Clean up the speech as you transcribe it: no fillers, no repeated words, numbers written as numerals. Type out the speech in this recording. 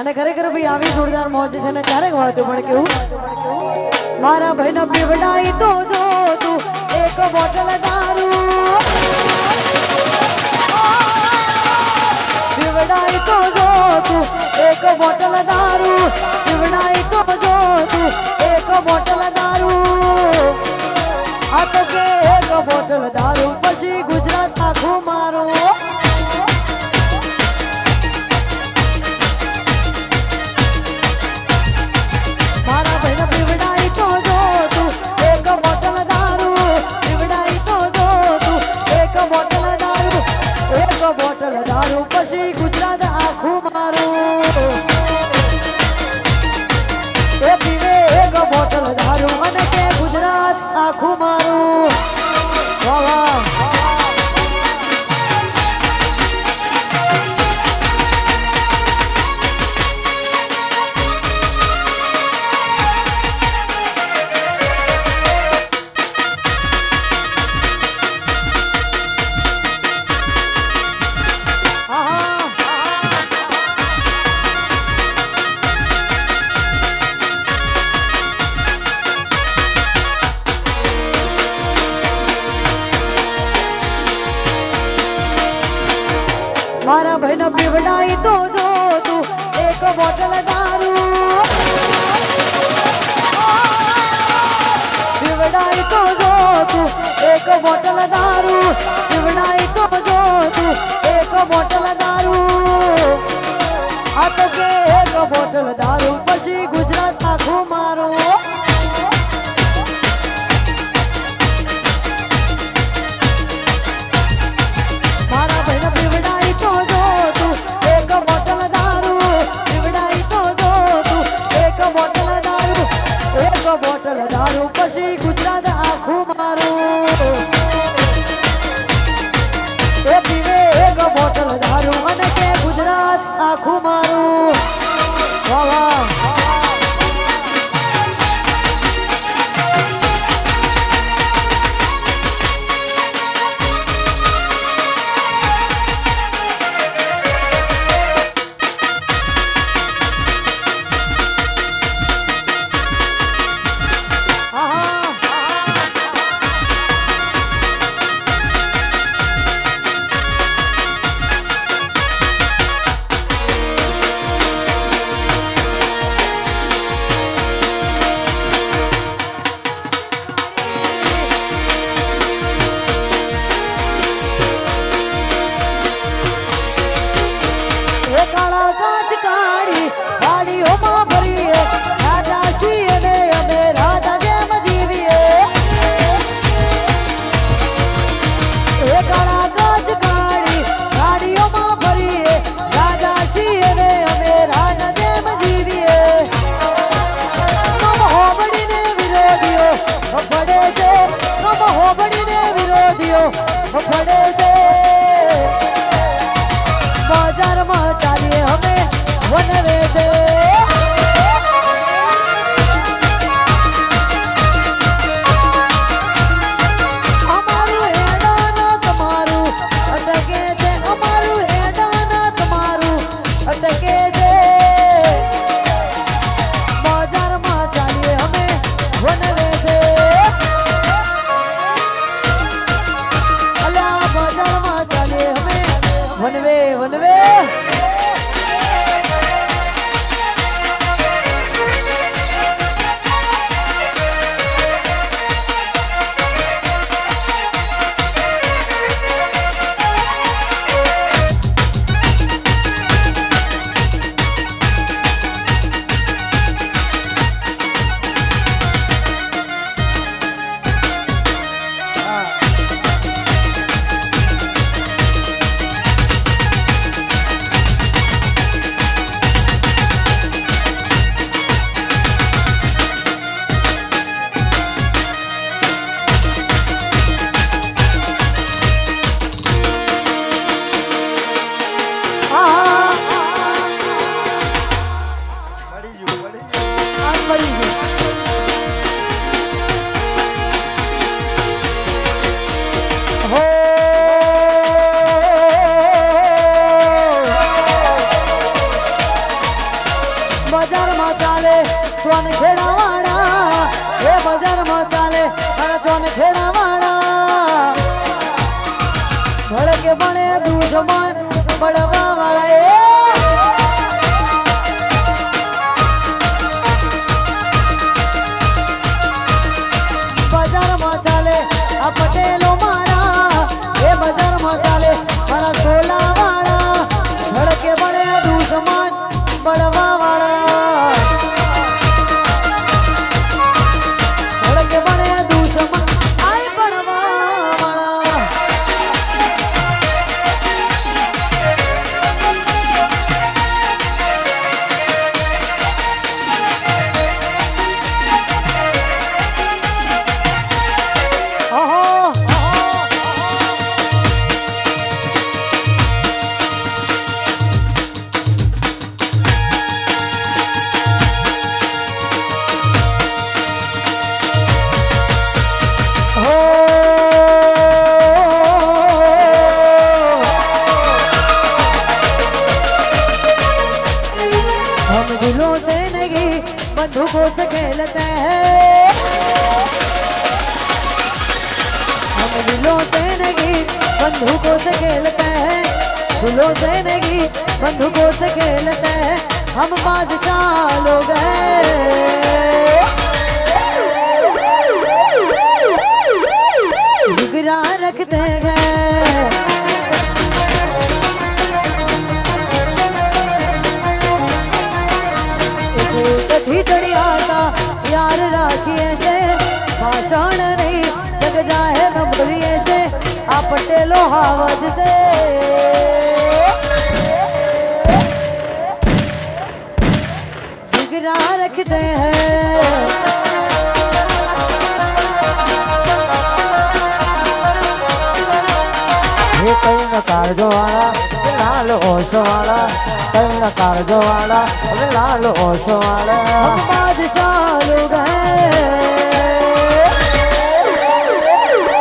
અને ખરેખર ભાઈ આવી જોરદાર મોજ છે ને ક્યારેક વાતું પણ કેવું મારા ભાઈને પીવડાઈ તો જો તું એક બોટલ દારૂ પીવડાઈ તો જો તું એક બોટલ દારૂ પીવડાઈ તો જો તું એક બોટલ દારૂ આ તો કે એક બોટલ દારૂ પછી ગુજરાત આખું મારું બોટલ દારૂ પછી ગુજરાત આખું મારું એ પીવે એક બોટલ દારૂ અને કે ગુજરાત આખું મારું વાહ વાહ મારા ભાઈને પીવડાઈ તો જો તું એક બોટલ દારૂ પીવડાઈ તો જો તું એક બોટલ દારૂ પીવડાઈ તો જો તું એક બોટલ દારૂ આ તો કે એક બોટલ દારૂ પછી ગુજરાત આખું મારું બોટલ દારૂ પછી ગુજરાત આખું મારું એ પીવે એક બોટલ દારૂ અને કે ગુજરાત આખું મારું વાહ વાહ પડે છે બજારમાં ચાલીએ અમે વનવે છે અમારું હેડાના તમારું અટકે છે અમારું હેડાના તમારું અટકે છે બજારમાં ચાલીએ અમે વનવે છે વનવે વનવે ખેડાવાળા ભડકે બને દુશ્મન બળવા વાળા બજારમાં ચાલે આ પટેલો મારા એ બજારમાં ચાલે મારા સોલા વાળા ભડકે બને દુશ્મન બળવા વાળા ભડકે બને દુશ્મન આય બળવા વાળા हम दिलों से नहीं बंदूकों से खेलते हैं हम दिलों से नहीं बंदूकों से खेलते हैं दिलों से नहीं बंदूकों से खेलते हैं हम बादशाह लोग हैं जिगरा रखते हैं खिचड़ी आता यार राखिए से भाषण नहीं जग जाए नंबरिए से आप पटेलो हावज से जिगरा रखते हैं कई न कारजो वाला लाल ओशो वाला कई न कारजो वाला लाल ओशो वाला हम बादशाह लोग हैं